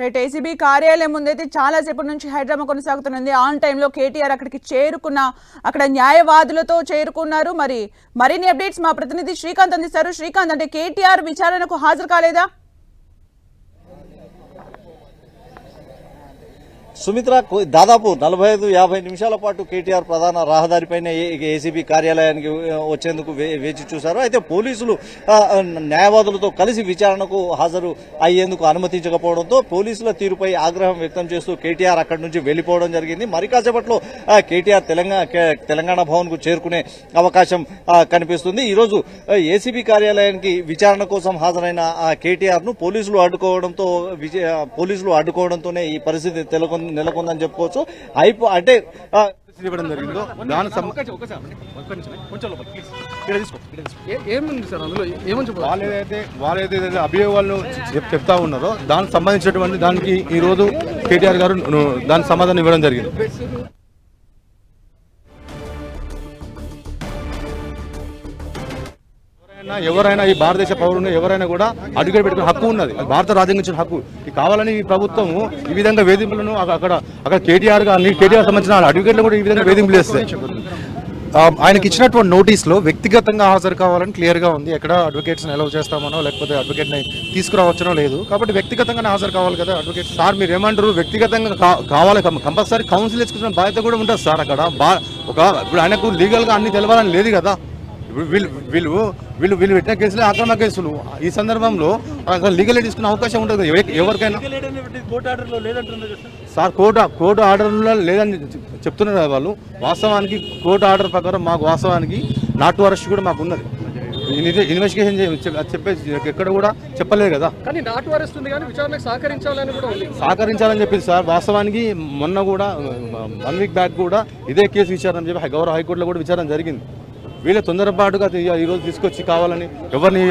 Right. ACB కార్యాలయం ముందైతే చాలా సేపటి నుంచి హైడ్రామా కొనసాగుతుంది. ఆన్ టైంలో కేటీఆర్ అక్కడికి చేరుకున్న అక్కడ న్యాయవాదులతో చేరుకున్నారు. మరిన్ని అప్డేట్స్ మా ప్రతినిధి శ్రీకాంత్ అందిస్తారు. శ్రీకాంత్, అంటే కేటీఆర్ విచారణకు హాజరు కాలేదా? సుమిత్ర, దాదాపు 45-50 నిమిషాల పాటు కేటీఆర్ ప్రధాన రహదారిపైన ఏసీబీ కార్యాలయానికి వచ్చేందుకు వేచి చూశారు. అయితే పోలీసులు న్యాయవాదులతో కలిసి విచారణకు హాజరు అయ్యేందుకు అనుమతించకపోవడంతో పోలీసుల తీరుపై ఆగ్రహం వ్యక్తం చేస్తూ కేటీఆర్ అక్కడి నుంచి వెళ్లిపోవడం జరిగింది. మరి కాసేపట్లో కేటీఆర్ తెలంగాణ భవన్ కు చేరుకునే అవకాశం కనిపిస్తుంది. ఈరోజు ఏసీబీ కార్యాలయానికి విచారణ కోసం హాజరైన కేటీఆర్ ను పోలీసులు అడ్డుకోవడంతోనే ఈ పరిస్థితి నెలకొందని చెప్పుకోవచ్చు. అంటే ఇవ్వడం జరిగిందో దాని వాళ్ళేదైతే అభియోగాలను చెప్తా ఉన్నారో దానికి సంబంధించినటువంటి దానికి ఈ రోజు కేటీఆర్ గారు దానికి సమాధానం ఇవ్వడం జరిగింది. ఎవరైనా ఈ భారతదేశ పౌరులు ఎవరైనా కూడా అడ్డుకట్టు పెట్టుకునే హక్కు ఉన్నది. అది భారత రాజ్యాంగం ఇచ్చిన హక్కు. కావాలని ఈ ప్రభుత్వం ఈ విధంగా వేధింపులను అక్కడ కేటీఆర్ సంబంధించిన అడ్వకేట్లు కూడా ఈ విధంగా వేధింపులు చేస్తాయి. ఆయనకి ఇచ్చినటువంటి నోటీస్లో వ్యక్తిగతంగా హాజరు కావాలని క్లియర్గా ఉంది. ఎక్కడ అడ్వకేట్స్ని అలౌ చేస్తామనో లేకపోతే అడ్వకేట్ని తీసుకురావచ్చనో లేదు. కాబట్టి వ్యక్తిగతంగానే హాజరు కావాలి కదా అడ్వకేట్. సార్ మీరు ఏమంటారు? వ్యక్తిగతంగా కావాలి, కంపల్సరీ కౌన్సిల్ ఇచ్చుకున్న బాధ్యత కూడా ఉంటుంది సార్. అక్కడ ఇప్పుడు ఆయనకు లీగల్గా అన్ని తెలవాలని లేదు కదా. వీళ్ళు పెట్టిన కేసులే అక్రమ కేసులు. ఈ సందర్భంలో లీగల్ తీసుకునే అవకాశం ఉంటుంది ఎవరికైనా. సార్ కోర్టు ఆర్డర్లో లేదని చెప్తున్నారు కదా వాళ్ళు. వాస్తవానికి కోర్టు ఆర్డర్ ప్రకారం మాకు వాస్తవానికి నాటు అరెస్ట్ కూడా మాకు ఉన్నది. ఇన్వెస్టిగేషన్ చెప్పేసి ఎక్కడ కూడా చెప్పలేదు కదా. కానీ నాటు అరెస్ట్ ఉంది కానీ విచారణకు సహకరించాలని చెప్పింది సార్. వాస్తవానికి మొన్న కూడా 1 వీక్ బ్యాక్ కూడా ఇదే కేసు విచారణ చెప్పి గౌరవ హైకోర్టులో కూడా విచారణ జరిగింది. వీళ్ళే తొందరపాటుగా ఈరోజు తీసుకొచ్చి కావాలని ఎవరిని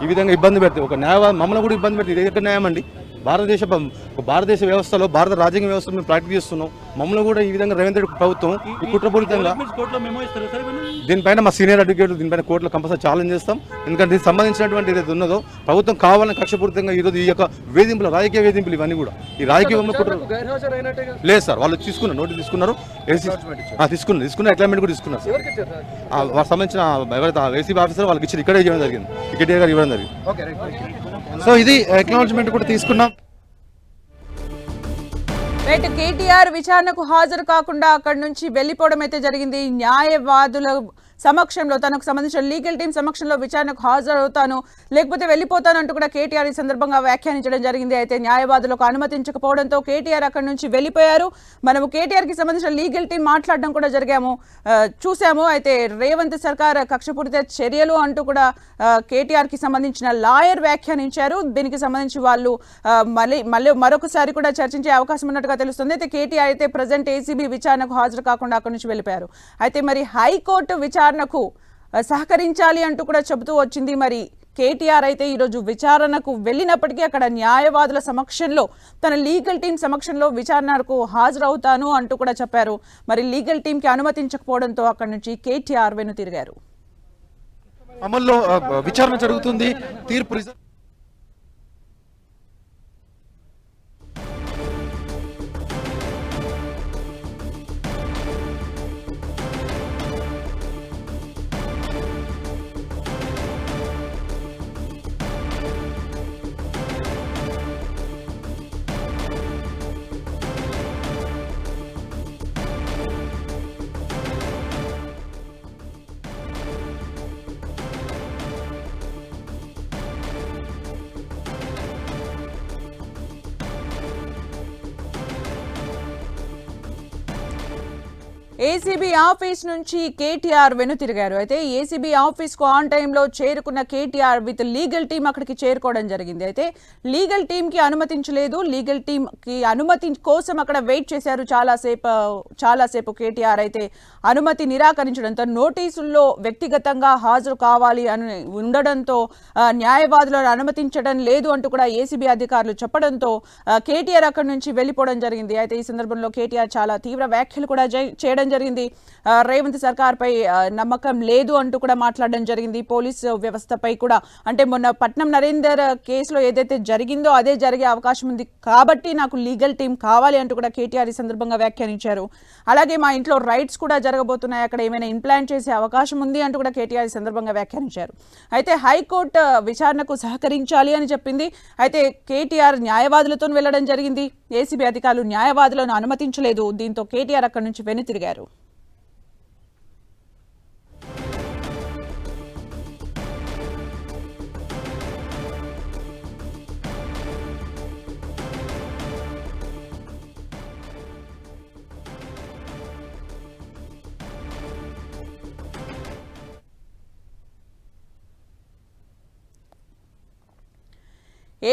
ఈ విధంగా ఇబ్బంది పెడితే ఒక మమ్మల్ని కూడా ఇబ్బంది పెడితే ఇది ఎక్కడ న్యాయం అండి? భారతదేశ వ్యవస్థలో భారత రాజ్యాంగ వ్యవస్థను మేము ప్రాక్టీస్ చేస్తున్నాం. మమ్మల్ని కూడా ఈ విధంగా రేవంత్ రెడ్డి ప్రభుత్వం ఈ కుట్రపూరితంగా దీనిపైన మా సీనియర్ అడ్వకేట్లు దీనిపైన కోర్టులో కంపల్సరీ ఛాలెంజ్ చేస్తాం. ఎందుకంటే దీనికి సంబంధించినటువంటి ఏదైతే ఉన్నదో ప్రభుత్వం కావాలని కక్షపూరితంగా ఈరోజు ఈ యొక్క వేధింపులు, రాజకీయ వేధింపులు ఇవన్నీ కూడా ఈ రాజకీయంలో లేదు సార్. వాళ్ళు నోటీస్ తీసుకున్నారు, తీసుకున్న అక్లైమెంట్ కూడా తీసుకున్నారు. వాళ్ళకి సంబంధించిన ఎవరైతే ఏసీబీ ఆఫీసర్ వాళ్ళకి ఇచ్చి ఇక్కడే ఇవ్వడం జరిగింది, కేటీఆర్ గారు ఇవ్వడం జరిగింది. సో ఇది అక్నాలెడ్జ్మెంట్ కూడా తీసుకున్నాం. రైట్. కేటీఆర్ విచారణకు హాజరు కాకుండా అక్కడి నుంచి వెళ్లిపోవడం అయితే జరిగింది. న్యాయవాదుల సమక్షంలో తనకు సంబంధించిన లీగల్ టీం సమక్షంలో విచారణకు హాజరవుతాను లేకపోతే వెళ్ళిపోతాను అంటూ కూడా కేటీఆర్ ఈ సందర్భంగా వ్యాఖ్యానించడం జరిగింది. అయితే న్యాయవాదులకు అనుమతించకపోవడంతో కేటీఆర్ అక్కడి నుంచి వెళ్ళిపోయారు. మనము కేటీఆర్కి సంబంధించిన లీగల్ టీం మాట్లాడడం కూడా చూసాము. అయితే రేవంత్ సర్కార్ కక్షపూరిత చర్యలు అంటూ కూడా కేటీఆర్కి సంబంధించిన లాయర్ వ్యాఖ్యానించారు. దీనికి సంబంధించి వాళ్ళు మళ్ళీ మరొకసారి కూడా చర్చించే అవకాశం ఉన్నట్టుగా తెలుస్తుంది. అయితే కేటీఆర్ అయితే ప్రజెంట్ ఏసీబీ విచారణకు హాజరు కాకుండా అక్కడి నుంచి వెళ్ళిపోయారు. అయితే మరి హైకోర్టు విచారణకు సహకరించాలి అంటూ కూడా చెబుతూ వచ్చింది. మరి కేటీఆర్ అయితే ఈరోజు విచారణకు వెళ్ళినప్పటికీ అక్కడ న్యాయవాదుల సమక్షంలో తన లీగల్ టీం సమక్షంలో విచారణకు హాజరవుతాను అంటూ కూడా చెప్పారు. మరి లీగల్ టీంకి అనుమతించకపోవడంతో అక్కడి నుంచి కేటీఆర్ వెనుతిరిగారు. అమల్లో విచారణ జరుగుతుంది. తీర్పు ఏసీబీ ఆఫీస్ నుంచి కేటీఆర్ వెనుతిరిగారు. అయితే ఏసీబీ ఆఫీస్కు ఆన్ టైంలో చేరుకున్న కేటీఆర్ విత్ లీగల్ టీం అక్కడికి చేరుకోవడం జరిగింది. అయితే లీగల్ టీంకి అనుమతించలేదు. లీగల్ టీంకి అనుమతి కోసం అక్కడ వెయిట్ చేశారు చాలాసేపు. కేటీఆర్ అయితే అనుమతి నిరాకరించడంతో నోటీసుల్లో వ్యక్తిగతంగా హాజరు కావాలి అని ఉండడంతో న్యాయవాదులను అనుమతించడం లేదు అంటూ కూడా ఏసీబీ అధికారులు చెప్పడంతో కేటీఆర్ అక్కడి నుంచి వెళ్ళిపోవడం జరిగింది. అయితే ఈ సందర్భంలో కేటీఆర్ చాలా తీవ్ర వ్యాఖ్యలు కూడా చేయడం చెప్పడం జరిగింది. రేవంత్ సర్కార్పై నమ్మకం లేదు అంటూ కూడా మాట్లాడడం జరిగింది. పోలీసు వ్యవస్థపై కూడా, అంటే మొన్న పట్నం నరేందర్ కేసులో ఏదైతే జరిగిందో అదే జరిగే అవకాశం ఉంది కాబట్టి నాకు లీగల్ టీం కావాలి అంటూ కూడా కేటీఆర్ ఈ సందర్భంగా వ్యాఖ్యానించారు. అలాగే మా ఇంట్లో రైట్స్ కూడా జరగబోతున్నాయి, అక్కడ ఏమైనా ఇంప్లాంట్ చేసే అవకాశం ఉంది అంటూ కూడా కేటీఆర్ ఈ సందర్భంగా వ్యాఖ్యానించారు. అయితే హైకోర్టు విచారణకు సహకరించాలి అని చెప్పింది. అయితే కేటీఆర్ న్యాయవాదులతో వెళ్లడం జరిగింది. ఏసీబీ అధికారులు న్యాయవాదులను అనుమతించలేదు. దీంతో కేటీఆర్ అక్కడి నుంచి వెనుతిరిగారు.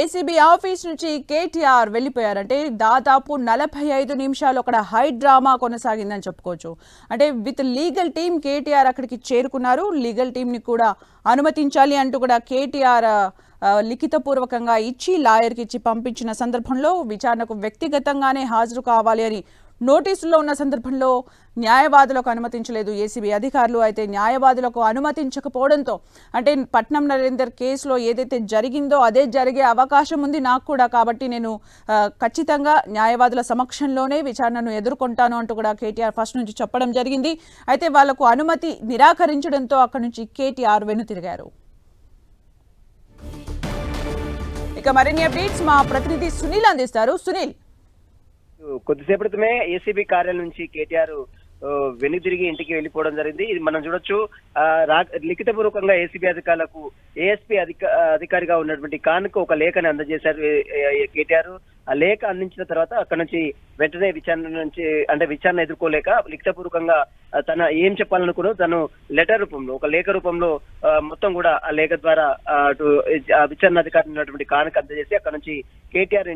ఏసీబీ ఆఫీస్ నుంచి కేటీఆర్ వెళ్ళిపోయారంటే దాదాపు 45 నిమిషాలు అక్కడ హై డ్రామా కొనసాగిందని చెప్పుకోవచ్చు. అంటే విత్ లీగల్ టీం కేటీఆర్ అక్కడికి చేరుకున్నారు. లీగల్ టీంని కూడా అనుమతించాలి అంటూ కూడా కేటీఆర్ లిఖితపూర్వకంగా ఇచ్చి లాయర్కి ఇచ్చి పంపించిన సందర్భంలో విచారణకు వ్యక్తిగతంగానే హాజరు కావాలి అని నోటీసుల్లో ఉన్న సందర్భంలో న్యాయవాదులకు అనుమతించలేదు ఏసీబీ అధికారులు. అయితే న్యాయవాదులకు అనుమతించకపోవడంతో, అంటే పట్నం నరేందర్ కేసులో ఏదైతే జరిగిందో అదే జరిగే అవకాశం ఉంది నాకు కూడా, కాబట్టి నేను ఖచ్చితంగా న్యాయవాదుల సమక్షంలోనే విచారణను ఎదుర్కొంటాను అంటూ కూడా కేటీఆర్ ఫస్ట్ నుంచి చెప్పడం జరిగింది. అయితే వాళ్లకు అనుమతి నిరాకరించడంతో అక్కడి నుంచి కేటీఆర్ వెనుతిరిగారు. ఇక మరిన్ని అప్డేట్స్ మా ప్రతినిధి సునీల్ అందిస్తారు. సునీల్, కొద్దిసేపటి క్రితమే ఏసీబీ కార్యాలయం నుంచి కేటీఆర్ వెనుదిరిగి ఇంటికి వెళ్ళిపోవడం జరిగింది. ఇది మనం చూడొచ్చు. లిఖితపూర్వకంగా ఏసీబీ అధికారులకు ఏఎస్పీ అధికారిగా ఉన్నటువంటి ఖాన్కు ఒక లేఖని అందజేశారు కేటీఆర్. ఆ లేఖ అందించిన తర్వాత అక్కడ నుంచి వెంటనే విచారణ ఎదుర్కోలేక లిఖితపూర్వకంగా తన ఏం చెప్పాలనుకున్నో తను లెటర్ రూపంలో, ఒక లేఖ రూపంలో మొత్తం కూడా ఆ లేఖ ద్వారా అటు విచారణ అధికారి ఉన్నటువంటి ఖాన్కి అందజేసి అక్కడ నుంచి కేటీఆర్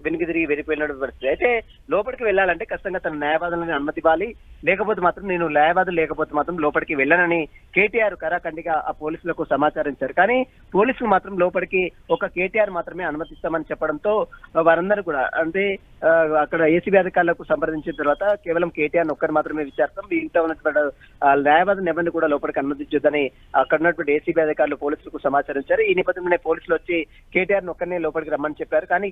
వెనుక తిరిగి వెళ్ళిపోయినటువంటి పరిస్థితి. అయితే లోపలికి వెళ్ళాలంటే ఖచ్చితంగా తన న్యాయవాదులను అనుమతి ఇవ్వాలి, లేకపోతే మాత్రం నేను న్యాయవాదులు లేకపోతే మాత్రం లోపలికి వెళ్ళనని కేటీఆర్ కరాఖండిగా ఆ పోలీసులకు సమాచారం ఇచ్చారు. కానీ పోలీసులు మాత్రం లోపలికి ఒక కేటీఆర్ మాత్రమే అనుమతిస్తామని చెప్పడంతో వారందరూ కూడా, అంటే అక్కడ ఏసీబీ అధికారులకు సంప్రదించిన తర్వాత కేవలం కేటీఆర్ ఒక్కరు మాత్రమే విచారిస్తాం, ఇంట్లో ఉన్నటువంటి న్యాయవాదులను ఎవరిని కూడా లోపలికి అనుమతించొద్దని అక్కడ ఉన్నటువంటి ఏసీబీ అధికారులు పోలీసులకు సమాచారం ఇచ్చారు. ఈ నేపథ్యంలోనే పోలీసులు వచ్చి కేటీఆర్ ఒక్కరినే లోపలికి రమ్మని చెప్పారు. కానీ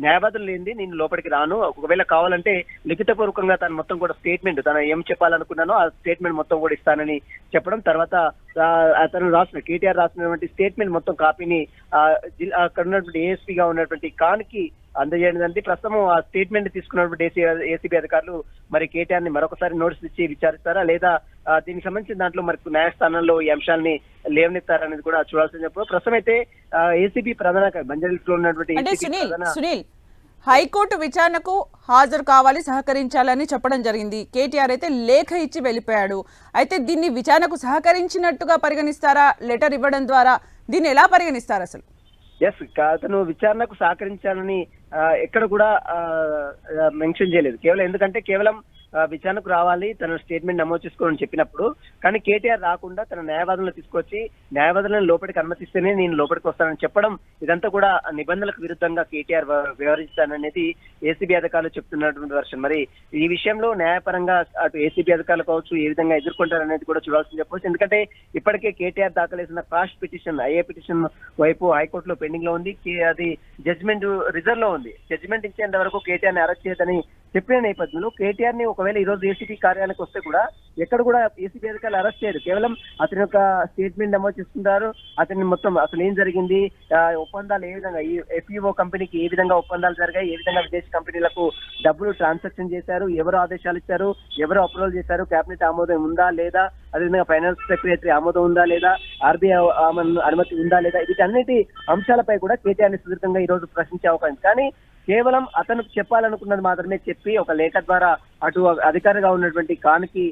న్యాయవాదులు లేనిది నేను లోపలికి రాను, ఒకవేళ కావాలంటే లిఖితపూర్వకంగా తను మొత్తం కూడా స్టేట్మెంట్, తను ఏం చెప్పాలనుకున్నానో ఆ స్టేట్మెంట్ మొత్తం కూడా ఇస్తానని చెప్పడం, తర్వాత అతను కేటీఆర్ రాసినటువంటి స్టేట్మెంట్ మొత్తం కాపీని అక్కడ ఉన్నటువంటి ఏఎస్పీగా ఉన్నటువంటి ఖాన్కి అందజేయడం. ప్రస్తుతం ఆ స్టేట్మెంట్ తీసుకున్నటువంటి ఏసీబీ అధికారులు మరి కేటీఆర్ ని మరొకసారి నోటీస్ ఇచ్చి విచారిస్తారా, లేదా దీనికి సంబంధించిన దాంట్లో మరి న్యాయస్థానంలో ఈ అంశాలని లేవనెత్తారనేది కూడా చూడాల్సింది. చెప్పు ప్రస్తుతం అయితే ఏసీబీ ప్రధాన బంజారాహిల్స్ లో ఉన్నటువంటి సునీల్ హైకోర్టు విచారణకు హాజరు కావాలి, సహకరించాలని చెప్పడం జరిగింది. కేటీఆర్ అయితే లేఖ ఇచ్చి వెళ్ళిపోయాడు. అయితే దీన్ని విచారణకు సహకరించినట్టుగా పరిగణిస్తారా? లెటర్ ఇవ్వడం ద్వారా దీన్ని ఎలా పరిగణిస్తారు అసలు? ఎస్, అతను విచారణకు సహకరించాలని ఎక్కడ కూడా మెన్షన్ చేయలేదు. ఎందుకంటే కేవలం విచారణకు రావాలి, తన స్టేట్మెంట్ నమోదు చేసుకోవాలని చెప్పినప్పుడు, కానీ కేటీఆర్ రాకుండా తన న్యాయవాదులను తీసుకొచ్చి న్యాయవాదులను లోపలికి అనుమతిస్తేనే నేను లోపలికి వస్తానని చెప్పడం, ఇదంతా కూడా నిబంధనలకు విరుద్ధంగా కేటీఆర్ వ్యవహరిస్తాననేది ఏసీబీ అధికారులు చెప్తున్నటువంటి వర్షన్. మరి ఈ విషయంలో న్యాయపరంగా అటు ఏసీబీ అధికారులు కావచ్చు ఏ విధంగా ఎదుర్కొంటారనేది కూడా చూడాల్సింది చెప్పవచ్చు. ఎందుకంటే ఇప్పటికే కేటీఆర్ దాఖలు చేసిన కాస్ట్ పిటిషన్, ఐఏ పిటిషన్ వైపు హైకోర్టులో పెండింగ్ లో ఉంది. అది జడ్జిమెంట్ రిజర్వ్ లో ఉంది. జడ్జిమెంట్ ఇచ్చేంత వరకు కేటీఆర్ ని అరెస్ట్ చేయదని చెప్పిన నేపథ్యంలో కేటీఆర్ ని ఒకవేళ ఈ రోజు ఏసీబీ కార్యాలయానికి వస్తే కూడా ఎక్కడ కూడా ఏసీబీ అధికారులు అరెస్ట్ చేయరు. కేవలం అతని యొక్క స్టేట్మెంట్ నమోదు చేసుకుంటారు. అతని మొత్తం అసలు ఏం జరిగింది, ఒప్పందాలు ఏ విధంగా, ఈ ఎఫ్ఈఓ కంపెనీకి ఏ విధంగా ఒప్పందాలు జరిగాయి, ఏ విధంగా విదేశీ కంపెనీలకు డబ్బులు ట్రాన్సాక్షన్ చేశారు, ఎవరు ఆదేశాలు ఇచ్చారు, ఎవరు అప్రూవల్ చేశారు, కేబినెట్ ఆమోదం ఉందా లేదా, అదేవిధంగా ఫైనాన్స్ సెక్రటరీ ఆమోదం ఉందా లేదా, ఆర్బీఐ అనుమతి ఉందా లేదా, వీటన్నిటి అంశాలపై కూడా కేటీఆర్ ని సుదీర్ఘంగా ఈ రోజు ప్రశ్నించే అవకాశం. కానీ కేవలం అతను చెప్పాలనుకున్నది మాత్రమే చెప్పి ఒక లేఖ ద్వారా అటు అధికారిగా ఉన్నటువంటి ఖాన్కి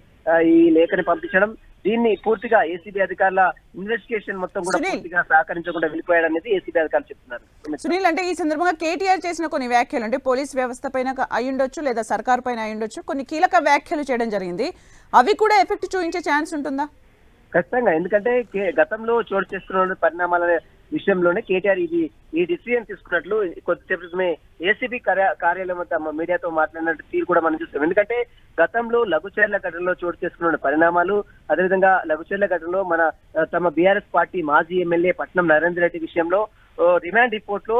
ఈ లేఖని పంపించడం, దీన్ని పూర్తిగా ఏసీబీ అధికారుల ఇన్వెస్టిగేషన్ మొత్తం కూడా పూర్తిగా సహకరించకుండా వెళ్ళిపోయాడు అనేది ఏసీబీ అధికారులు చెప్తున్నారు. సునీల్, అంటే ఈ సందర్భంగా కేటీఆర్ చేసిన కొన్ని వ్యాఖ్యలు, అంటే పోలీస్ వ్యవస్థ పైన అయ్యుండొచ్చు లేదా సర్కార్ పైన అయ్యుండొచ్చు, కొన్ని కీలక వ్యాఖ్యలు చేయడం జరిగింది. అవి కూడా ఎఫెక్ట్ చూపించే ఛాన్స్ ఉంటుందా? ఖచ్చితంగా, ఎందుకంటే గతంలో చోటు చేసుకున్న పరిణామాల విషయంలోనే కేటీఆర్ ఈ డిసిజన్ తీసుకున్నట్లు కొద్దిసేపు క్రితమే ఏసీబీ కార్యాలయం వద్ద మీడియాతో మాట్లాడినట్టు తీరు కూడా మనం చూస్తాం. ఎందుకంటే గతంలో లఘుచర్ల ఘటనలో చోటు చేసుకున్న పరిణామాలు, అదేవిధంగా లఘుచర్ల ఘటనలో తమ బీఆర్ఎస్ పార్టీ మాజీ ఎమ్మెల్యే పట్నం నరేందర్ రెడ్డి విషయంలో రిమాండ్ రిపోర్ట్ లో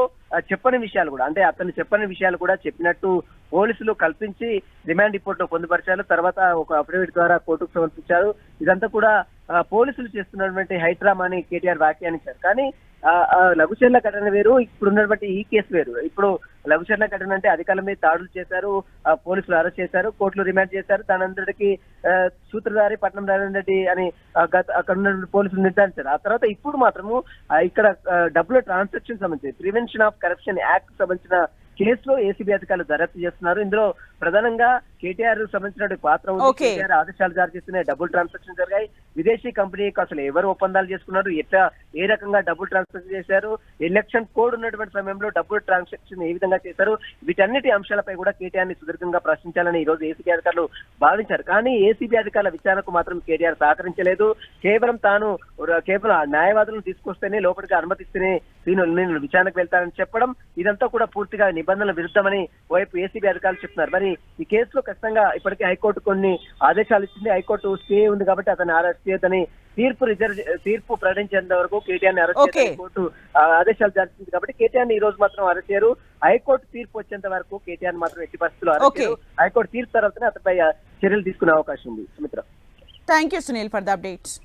చెప్పని విషయాలు కూడా, అంటే అతను చెప్పని విషయాలు కూడా చెప్పినట్టు పోలీసులు కల్పించి రిమాండ్ రిపోర్ట్ లో పొందుపరిచారు. తర్వాత ఒక అఫిడవిట్ ద్వారా కోర్టుకు సమర్పించారు. ఇదంతా కూడా పోలీసులు చేస్తున్నటువంటి హైడ్రామా అని కేటీఆర్ వ్యాఖ్యానించారు. కానీ లఘుచర్ల ఘటన వేరు, ఇప్పుడు ఉన్నటువంటి ఈ కేసు వేరు. ఇప్పుడు లఘుచర్ల ఘటన అంటే అధికారుల మీద దాడులు చేశారు, పోలీసులు అరెస్ట్ చేశారు, కోర్టులు రిమాండ్ చేశారు. దానందరికీ సూత్రధారి పట్నం నరేందర్ రెడ్డి అని అక్కడ ఉన్న పోలీసులు నిర్ధారించారు. ఆ తర్వాత ఇప్పుడు మాత్రము ఇక్కడ డబ్బుల ట్రాన్సాక్షన్ సంబంధించి ప్రివెన్షన్ ఆఫ్ కరప్షన్ యాక్ట్ సంబంధించిన కేసులో ఏసీబీ అధికారులు దర్యాప్తు చేస్తున్నారు. ఇందులో ప్రధానంగా కేటీఆర్ సంబంధించిన పాత్ర ఉంది. కేటీఆర్ ఆదేశాలు జారీ చేస్తున్నాయి, డబ్బులు ట్రాన్సాక్షన్ జరిగాయి. విదేశీ కంపెనీకి అసలు ఎవరు ఒప్పందాలు చేసుకున్నారు, ఎట్లా ఏ రకంగా డబ్బులు ట్రాన్సాక్షన్ చేశారు, ఎలక్షన్ కోడ్ ఉన్నటువంటి సమయంలో డబ్బులు ట్రాన్సాక్షన్ ఏ విధంగా చేశారు, వీటన్నిటి అంశాలపై కూడా కేటీఆర్ ని సుదీర్ఘంగా ప్రశ్నించాలని ఈ రోజు ఏసీబీ అధికారులు భావించారు. కానీ ఏసీబీ అధికారుల విచారణకు మాత్రం కేటీఆర్ సహకరించలేదు. కేవలం న్యాయవాదులను తీసుకొస్తేనే, లోపలికి అనుమతిస్తేనే నేను విచారణకు వెళ్తానని చెప్పడం, ఇదంతా కూడా పూర్తిగా నిబంధనల విరుద్ధమని వైపు ఏసీబీ అధికారులు చెప్తున్నారు. మరి ఈ కేసులో ఖచ్చితంగా ఇప్పటికే హైకోర్టు కొన్ని ఆదేశాలు ఇచ్చింది. హైకోర్టు స్టే ఉంది కాబట్టి అతన్ని అరెస్ట్ చేయొద్దని తీర్పు ప్రకటించేంత వరకు కేటీఆర్ ని అరెస్ట్ చేయడానికి కోర్టు ఆదేశాలు జారీ చేసింది. కాబట్టి కేటీఆర్ ని ఈ రోజు మాత్రం అరెస్ట్ చేయరు. హైకోర్టు తీర్పు వచ్చేంత వరకు కేటీఆర్ మాత్రం ఎట్టి పరిస్థితుల్లో అరెస్ట్ చేయరు. హైకోర్టు తీర్పు తర్వాతనే అతనిపై చర్యలు తీసుకునే అవకాశం ఉంది. Sumitra, thank you Sunil for the updates.